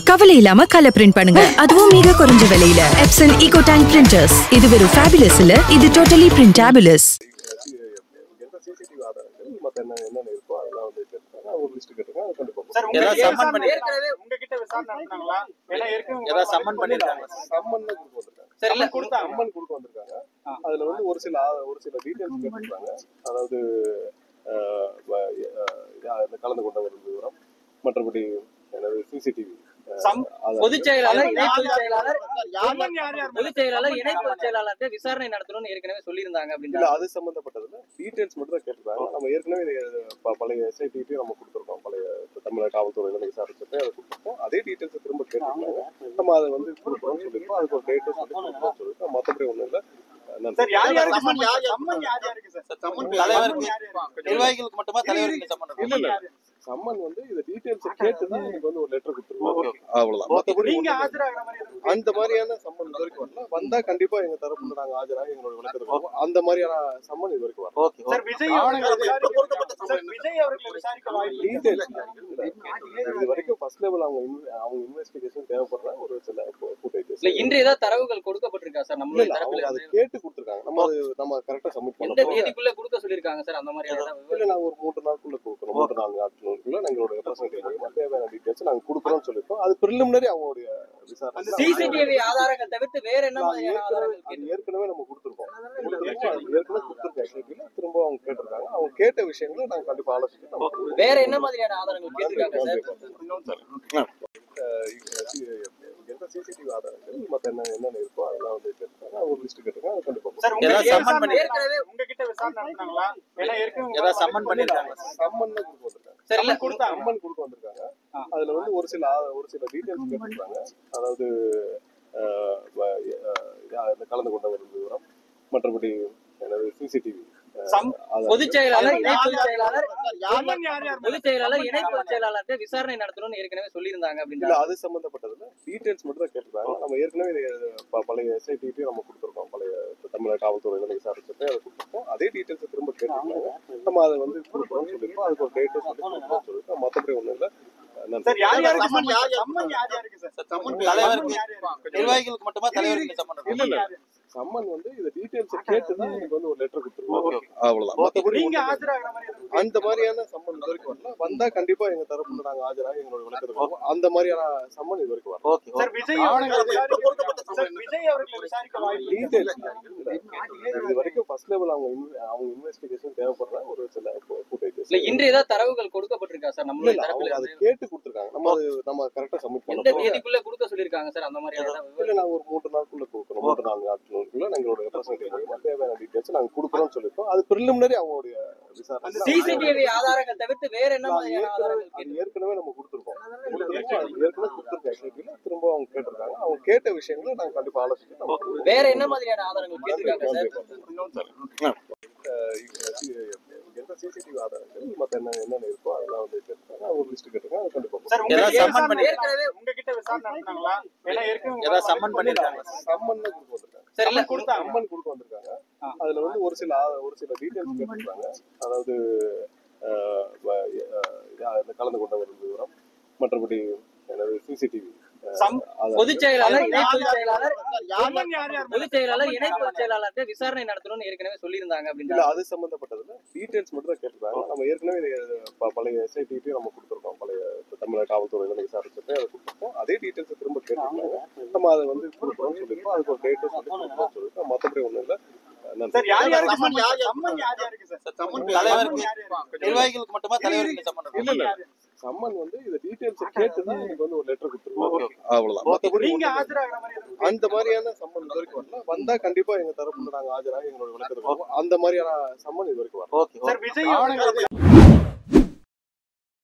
கவலை இல்லாம colour print பண்ணுங்க, அதுவும் மிக குறைஞ்ச விலையில. Epson EcoTank printers. இது வெறும் fabulous இல்ல, இது totally printabulous. அதுல வந்து ஒரு சில டீடைல்ஸ் கேட்டிருக்காங்க. அதாவது கலந்து கொண்ட ஒரு விவரம், மற்றபடி எனது சிசிடிவி பொதுச் செயலாளர் இணை பொதுச் செயலாளர் விசாரணை நடத்தணும்னு ஏற்கனவே சொல்லியிருந்தாங்க அப்படின்னு அது சம்பந்தப்பட்டதுல டீடைல்ஸ் மட்டும் தான் கேட்டிருக்காங்க. நம்ம ஏற்கனவே பழைய எஸ்ஐடியும் நம்ம கொடுத்துருக்கோம், பழைய தமிழக காவல்துறையில விசாரிச்சுட்டு அதை கொடுத்துருக்கோம். அதே டீடைல்ஸ் திரும்ப கேட்டிருக்காங்க. நம்ம அதை வந்து கொடுக்குறோம்னு சொல்லியிருக்கோம். அதுக்கு ஒரு டேட்டும் சொல்லியிருக்கோம். மற்றபடி ஒண்ணும் இல்லை. சம்மன் வந்து இந்த டீடைல்ஸ் கேட்டுதான் எனக்கு வந்து ஒரு லெட்டர் கொடுத்துருக்கோம். அவ்வளவுதான். அந்த மாதிரியான சம்மன் இது வரைக்கும் வரல. வந்தா கண்டிப்பா எங்க தரப்புல நாங்க ஆஜராக எங்களோட விளக்கத்துக்கு அந்த மாதிரியான சம்மன் இது வரைக்கும் வரல. இது வரைக்கும் ஃபர்ஸ்ட் லெவல் அவங்க இன்வெஸ்டிகேஷன் தேவைப்படுற ஒரு சில ஃபுட்டேஜஸ். இன்று ஏதாவது தரவுகள் கொடுக்கப்பட்டிருக்கா சார்? நம்ம தரப்புல அதை கேட்டு கொடுத்துருக்காங்க. நம்ம கரெக்டா சப்மிட் பண்ணோம். எந்த தேதிக்குள்ள கொடுக்க சொல்லிருக்காங்க சார்? அந்த மாதிரி இல்ல, நாங்க ஒரு 3 நாளுக்குள்ள கொடுக்குறோம். 3-4 நாட்களுக்குள்ள எங்களோட ரெப்ரசன்டேட்டிவ் தேவையான டீடைல்ஸ் நாங்க கொடுக்குறோம்னு சொல்லிருக்கோம். அது பிரிலிமினரி அவங்களுடைய விசாரணை. சிசிடிவி ஆதாரங்கள் தவிர்த்து வேற என்ன மாதிரியான ஆதாரங்கள் ஏற்கனவே நம்ம கொடுத்துருக்கோம். திரும்ப அவங்க கேட்டிருக்காங்க. அவங்க கேட்ட விஷயங்களை நாங்க கண்டிப்பா ஆலோசிச்சு வேற என்ன மாதிரியான ஆதாரங்கள் கேட்டிருக்காங்க சார்? சிசிடிவி ஆதாரங்கள் மத்த என்னென்ன இருக்கோ அதெல்லாம் வந்து கேட்டிருக்காங்க. ஒரு லிஸ்ட் கேட்டிருக்காங்க. அது கண்டிப்பா சம்மன் கொடுக்க வந்திருக்காங்க. அதுல வந்து ஒரு சில டீடைல்ஸ் கேட்டிருக்காங்க. அதாவது கலந்து கொண்ட ஒரு விவரம், மற்றபடி எனது சிசிடிவி பொதுச் செயலாளர் இணை பொதுச் செயலாளர் விசாரணை நடத்தணும்னு ஏற்கனவே சொல்லியிருந்தாங்க அப்படின்னு அது சம்பந்தப்பட்டதுல டீடைல்ஸ் மட்டும் தான் கேட்டிருக்காங்க. நம்ம ஏற்கனவே பழைய எஸ்ஐடியும் நம்ம கொடுத்துருக்கோம், பழைய தமிழக காவல்துறையில விசாரிச்சுட்டு அதை கொடுத்துருக்கோம். அதே டீடைல்ஸ் திரும்ப கேட்டிருக்காங்க. நம்ம அதை வந்து கொடுக்குறோம்னு சொல்லியிருக்கோம். அதுக்கு ஒரு டேட்டும் சொல்லியிருக்கோம். மற்றபடி ஒண்ணும் இல்லை. சம்மன் வந்து இந்த டீடைல்ஸ் கேட்டுதான் எனக்கு வந்து ஒரு லெட்டர் கொடுத்துருக்கோம். அவ்வளவுதான். மற்றபடி அந்த மாதிரியான சம்மன் இது வரைக்கும் வரல. வந்தா கண்டிப்பா எங்க தரப்புல நாங்க ஆஜராக எங்களோட விளக்கத்துக்கு அந்த மாதிரியான சம்மன் இது வரைக்கும் வரல. இது வரைக்கும் ஃபர்ஸ்ட் லெவல் அவங்க இன்வெஸ்டிகேஷன் தேவைப்படுற ஒரு சில ஃபுட்டேஜஸ். இன்று ஏதாவது தரவுகள் கொடுக்கப்பட்டிருக்கா சார்? நம்ம தரப்புல அதை கேட்டு கொடுத்துருக்காங்க. நம்ம கரெக்டா சப்மிட் பண்ணோம். எந்த தேதிக்குள்ள கொடுக்க சொல்லிருக்காங்க சார்? அந்த மாதிரி இல்ல, நாங்க ஒரு 3 நாளுக்குள்ள கொடுக்குறோம். 3-4 நாட்களுக்குள்ள எங்களோட ரெப்ரசன்டேட்டிவ் தேவையான டீடைல்ஸ் நாங்க கொடுக்குறோம்னு சொல்லிருக்கோம். அது பிரிலிமினரி அவங்களுடைய விசாரணை. சிசிடிவி ஆதாரங்கள் தவிர்த்து வேற என்ன மாதிரியான ஆதாரங்கள் ஏற்கனவே நம்ம கொடுத்துருக்கோம். திரும்ப அவங்க கேட்டிருக்காங்க. அவங்க கேட்ட விஷயங்களை நாங்க கண்டிப்பா ஆலோசிச்சு வேற என்ன மாதிரியான ஆதாரங்கள் கேட்டிருக்காங்க சார்? சிசிடிவி ஆதாரங்கள் மத்த என்னென்ன இருக்கோ அதெல்லாம் வந்து கேட்டிருக்காங்க. ஒரு லிஸ்ட் கேட்டிருக்காங்க. அது கண்டிப்பா சம்மன் கொடுக்க வந்திருக்காங்க. அதுல வந்து ஒரு சில டீடைல்ஸ் கேட்டிருக்காங்க. அதாவது கலந்து கொண்ட ஒரு விவரம், மற்றபடி எனது சிசிடிவி பொதுச் செயலாளர் இணை பொதுச் செயலாளர் விசாரணை நடத்தணும்னு ஏற்கனவே சொல்லியிருந்தாங்க அப்படின்னு அது சம்பந்தப்பட்டதுல டீடைல்ஸ் மட்டும் தான் கேட்டிருக்காங்க. நம்ம ஏற்கனவே பழைய எஸ்ஐடியும் நம்ம கொடுத்துருக்கோம், பழைய தமிழக காவல்துறையில விசாரிச்சுட்டு அதை கொடுத்துருக்கோம். அதே டீடைல்ஸ் திரும்ப கேட்டிருக்காங்க. நம்ம அதை வந்து கொடுக்குறோம்னு சொல்லியிருக்கோம். அதுக்கு ஒரு டேட்டும் சொல்லியிருக்கோம். மற்றபடி ஒண்ணும் இல்லை. சம்மன் வந்து இந்த டீடைல்ஸ் கேட்டுதான் எனக்கு வந்து ஒரு லெட்டர் கொடுத்துருக்கோம். அவ்வளவுதான். மற்றபடி அந்த மாதிரியான சம்மன் இது வரைக்கும் வரல. வந்தா கண்டிப்பா எங்க தரப்புல நாங்க ஆஜராக எங்களோட விளக்கத்துக்கு அந்த மாதிரியான சம்மன் இது வரைக்கும் வரல.